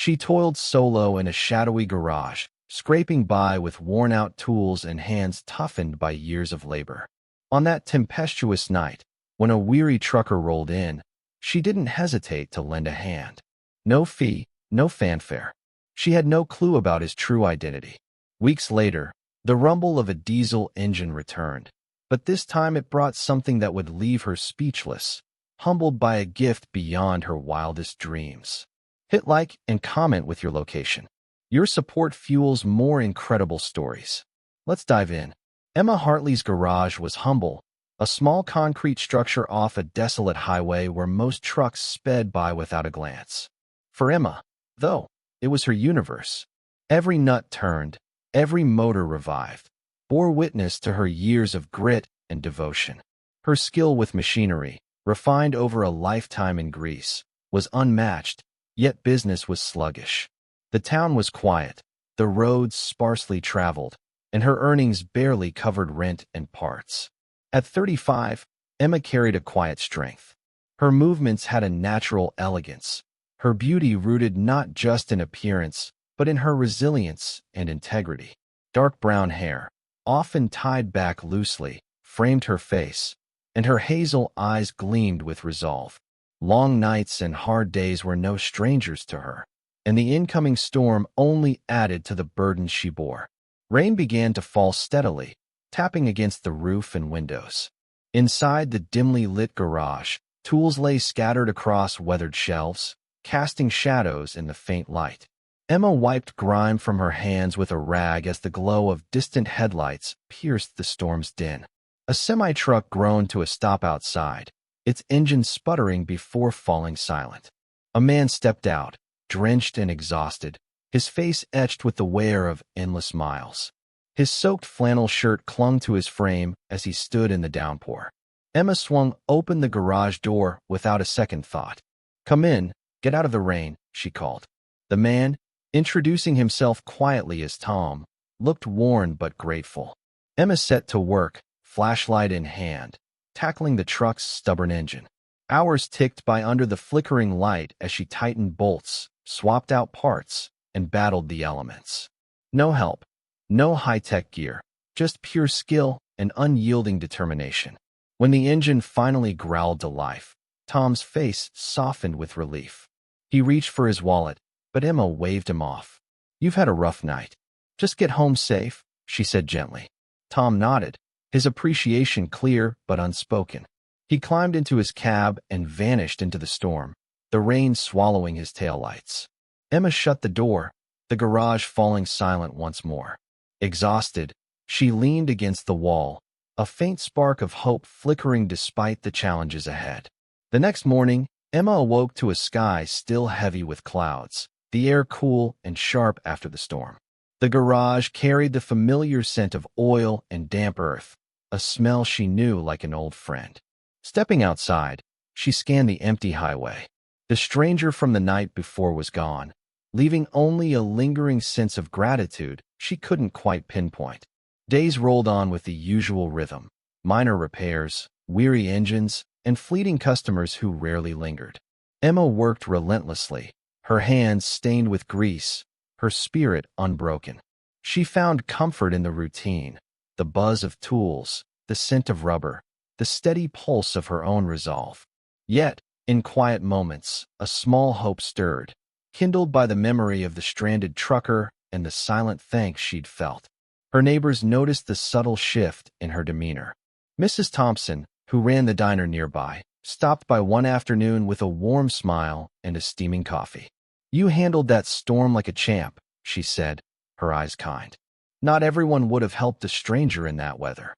She toiled solo in a shadowy garage, scraping by with worn-out tools and hands toughened by years of labor. On that tempestuous night, when a weary trucker rolled in, she didn't hesitate to lend a hand. No fee, no fanfare. She had no clue about his true identity. Weeks later, the rumble of a diesel engine returned, but this time it brought something that would leave her speechless, humbled by a gift beyond her wildest dreams. Hit like and comment with your location. Your support fuels more incredible stories. Let's dive in. Emma Hartley's garage was humble, a small concrete structure off a desolate highway where most trucks sped by without a glance. For Emma, though, it was her universe. Every nut turned, every motor revived, bore witness to her years of grit and devotion. Her skill with machinery, refined over a lifetime in Greece, was unmatched, yet business was sluggish. The town was quiet, the roads sparsely traveled, and her earnings barely covered rent and parts. At 35, Emma carried a quiet strength. Her movements had a natural elegance, her beauty rooted not just in appearance, but in her resilience and integrity. Dark brown hair, often tied back loosely, framed her face, and her hazel eyes gleamed with resolve. Long nights and hard days were no strangers to her, and the incoming storm only added to the burden she bore. Rain began to fall steadily, tapping against the roof and windows. Inside the dimly lit garage, tools lay scattered across weathered shelves, casting shadows in the faint light. Emma wiped grime from her hands with a rag as the glow of distant headlights pierced the storm's din. A semi-truck groaned to a stop outside, its engine sputtering before falling silent. A man stepped out, drenched and exhausted, his face etched with the wear of endless miles. His soaked flannel shirt clung to his frame as he stood in the downpour. Emma swung open the garage door without a second thought. "Come in, get out of the rain," she called. The man, introducing himself quietly as Tom, looked worn but grateful. Emma set to work, flashlight in hand, tackling the truck's stubborn engine. Hours ticked by under the flickering light as she tightened bolts, swapped out parts, and battled the elements. No help, no high-tech gear, just pure skill and unyielding determination. When the engine finally growled to life, Tom's face softened with relief. He reached for his wallet, but Emma waved him off. "You've had a rough night. Just get home safe," she said gently. Tom nodded, his appreciation clear but unspoken. He climbed into his cab and vanished into the storm, the rain swallowing his taillights. Emma shut the door, the garage falling silent once more. Exhausted, she leaned against the wall, a faint spark of hope flickering despite the challenges ahead. The next morning, Emma awoke to a sky still heavy with clouds, the air cool and sharp after the storm. The garage carried the familiar scent of oil and damp earth, a smell she knew like an old friend. Stepping outside, she scanned the empty highway. The stranger from the night before was gone, leaving only a lingering sense of gratitude she couldn't quite pinpoint. Days rolled on with the usual rhythm, minor repairs, weary engines, and fleeting customers who rarely lingered. Emma worked relentlessly, her hands stained with grease, her spirit unbroken. She found comfort in the routine, the buzz of tools, the scent of rubber, the steady pulse of her own resolve. Yet, in quiet moments, a small hope stirred, kindled by the memory of the stranded trucker and the silent thanks she'd felt. Her neighbors noticed the subtle shift in her demeanor. Mrs. Thompson, who ran the diner nearby, stopped by one afternoon with a warm smile and a steaming coffee. "You handled that storm like a champ," she said, her eyes kind. "Not everyone would have helped a stranger in that weather."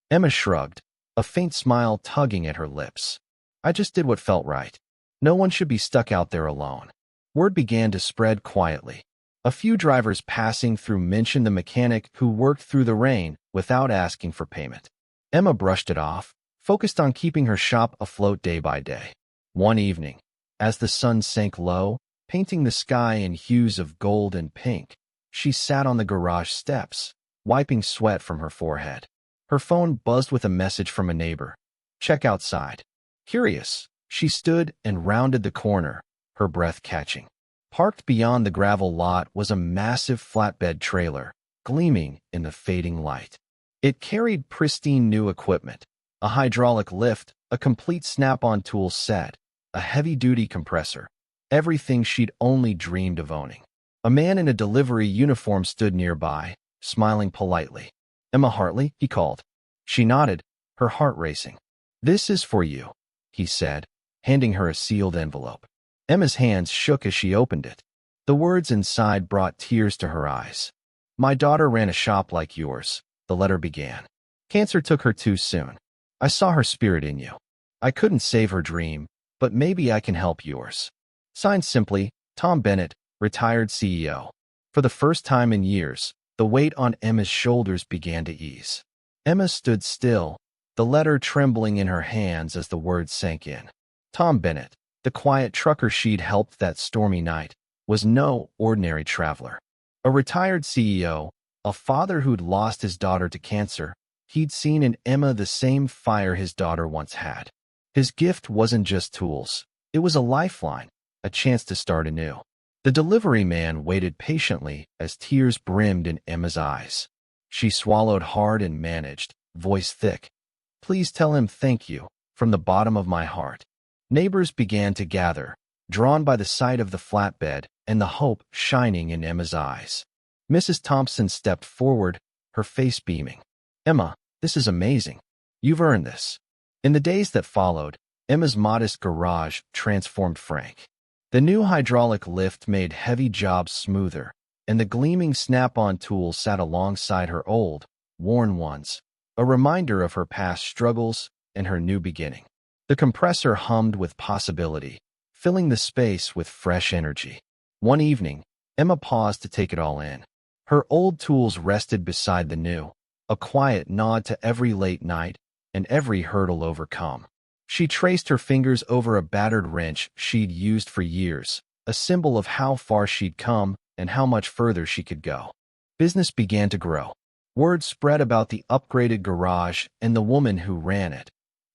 Emma shrugged, a faint smile tugging at her lips. "I just did what felt right. No one should be stuck out there alone." Word began to spread quietly. A few drivers passing through mentioned the mechanic who worked through the rain without asking for payment. Emma brushed it off, focused on keeping her shop afloat day by day. One evening, as the sun sank low, painting the sky in hues of gold and pink, she sat on the garage steps, wiping sweat from her forehead. Her phone buzzed with a message from a neighbor. "Check outside." Curious, she stood and rounded the corner, her breath catching. Parked beyond the gravel lot was a massive flatbed trailer, gleaming in the fading light. It carried pristine new equipment, a hydraulic lift, a complete snap-on tool set, a heavy-duty compressor, everything she'd only dreamed of owning. A man in a delivery uniform stood nearby, smiling politely. "Emma Hartley?" he called. She nodded, her heart racing. "This is for you," he said, handing her a sealed envelope. Emma's hands shook as she opened it. The words inside brought tears to her eyes. "My daughter ran a shop like yours," the letter began. "Cancer took her too soon. I saw her spirit in you. I couldn't save her dream, but maybe I can help yours." Signed simply, Tom Bennett, retired CEO. For the first time in years, the weight on Emma's shoulders began to ease. Emma stood still, the letter trembling in her hands as the words sank in. Tom Bennett, the quiet trucker she'd helped that stormy night, was no ordinary traveler. A retired CEO, a father who'd lost his daughter to cancer, he'd seen in Emma the same fire his daughter once had. His gift wasn't just tools. It was a lifeline, a chance to start anew. The delivery man waited patiently as tears brimmed in Emma's eyes. She swallowed hard and managed, voice thick. "Please tell him thank you, from the bottom of my heart." Neighbors began to gather, drawn by the sight of the flatbed and the hope shining in Emma's eyes. Mrs. Thompson stepped forward, her face beaming. "Emma, this is amazing. You've earned this." In the days that followed, Emma's modest garage transformed frank. The new hydraulic lift made heavy jobs smoother, and the gleaming snap-on tool sat alongside her old, worn ones, a reminder of her past struggles and her new beginning. The compressor hummed with possibility, filling the space with fresh energy. One evening, Emma paused to take it all in. Her old tools rested beside the new, a quiet nod to every late night and every hurdle overcome. She traced her fingers over a battered wrench she'd used for years, a symbol of how far she'd come and how much further she could go. Business began to grow. Word spread about the upgraded garage and the woman who ran it,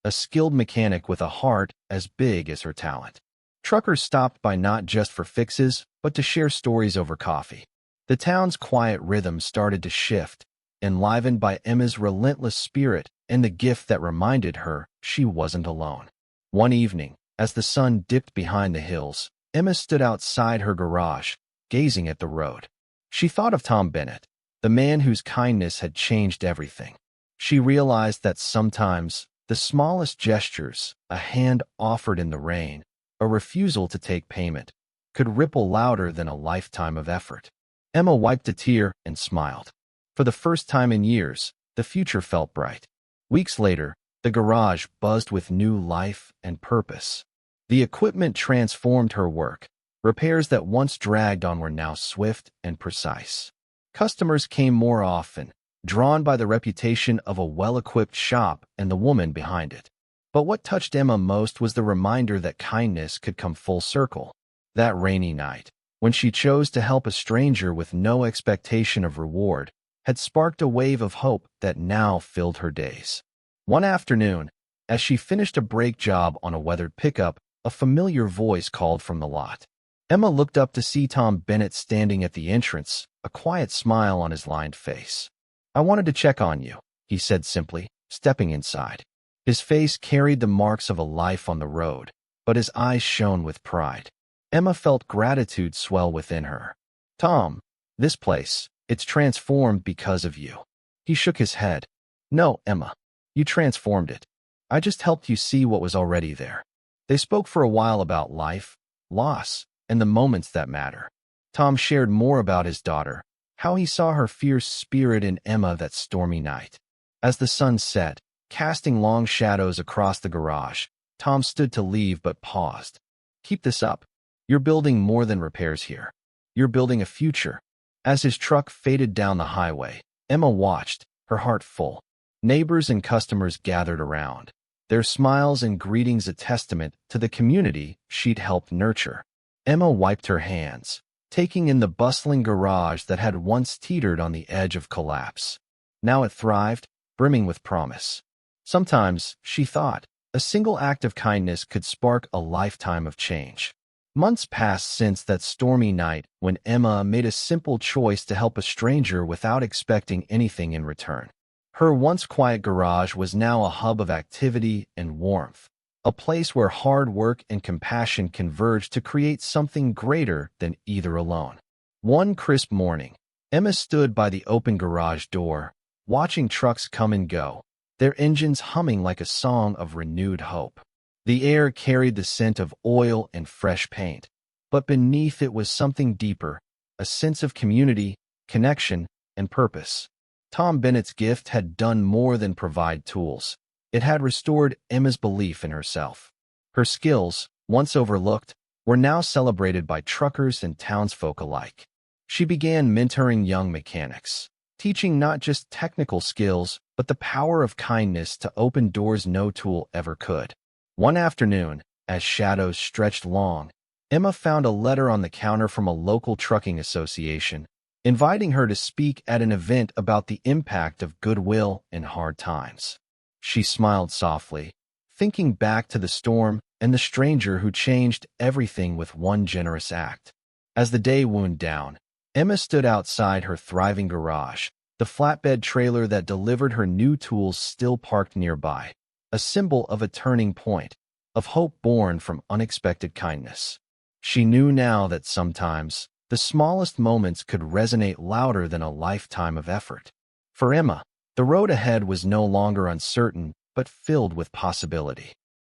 a skilled mechanic with a heart as big as her talent. Truckers stopped by not just for fixes, but to share stories over coffee. The town's quiet rhythm started to shift, enlivened by Emma's relentless spirit and the gift that reminded her she wasn't alone. One evening, as the sun dipped behind the hills, Emma stood outside her garage, gazing at the road. She thought of Tom Bennett, the man whose kindness had changed everything. She realized that sometimes the smallest gestures, a hand offered in the rain, a refusal to take payment, could ripple louder than a lifetime of effort. Emma wiped a tear and smiled. For the first time in years, the future felt bright. Weeks later, the garage buzzed with new life and purpose. The equipment transformed her work. Repairs that once dragged on were now swift and precise. Customers came more often, drawn by the reputation of a well-equipped shop and the woman behind it. But what touched Emma most was the reminder that kindness could come full circle. That rainy night, when she chose to help a stranger with no expectation of reward, had sparked a wave of hope that now filled her days. One afternoon, as she finished a brake job on a weathered pickup, a familiar voice called from the lot. Emma looked up to see Tom Bennett standing at the entrance, a quiet smile on his lined face. "I wanted to check on you," he said simply, stepping inside. His face carried the marks of a life on the road, but his eyes shone with pride. Emma felt gratitude swell within her. "Tom, this place, it's transformed because of you." He shook his head. "No, Emma, you transformed it. I just helped you see what was already there." They spoke for a while about life, loss, and the moments that matter. Tom shared more about his daughter, how he saw her fierce spirit in Emma that stormy night. As the sun set, casting long shadows across the garage, Tom stood to leave but paused. "Keep this up. You're building more than repairs here. You're building a future." As his truck faded down the highway, Emma watched, her heart full. Neighbors and customers gathered around, their smiles and greetings a testament to the community she'd helped nurture. Emma wiped her hands, taking in the bustling garage that had once teetered on the edge of collapse. Now it thrived, brimming with promise. Sometimes, she thought, a single act of kindness could spark a lifetime of change. Months passed since that stormy night when Emma made a simple choice to help a stranger without expecting anything in return. Her once quiet garage was now a hub of activity and warmth, a place where hard work and compassion converged to create something greater than either alone. One crisp morning, Emma stood by the open garage door, watching trucks come and go, their engines humming like a song of renewed hope. The air carried the scent of oil and fresh paint, but beneath it was something deeper, a sense of community, connection, and purpose. Tom Bennett's gift had done more than provide tools. It had restored Emma's belief in herself. Her skills, once overlooked, were now celebrated by truckers and townsfolk alike. She began mentoring young mechanics, teaching not just technical skills, but the power of kindness to open doors no tool ever could. One afternoon, as shadows stretched long, Emma found a letter on the counter from a local trucking association, inviting her to speak at an event about the impact of goodwill in hard times. She smiled softly, thinking back to the storm and the stranger who changed everything with one generous act. As the day wound down, Emma stood outside her thriving garage, the flatbed trailer that delivered her new tools still parked nearby, a symbol of a turning point, of hope born from unexpected kindness. She knew now that sometimes the smallest moments could resonate louder than a lifetime of effort. For Emma, the road ahead was no longer uncertain, but filled with possibility.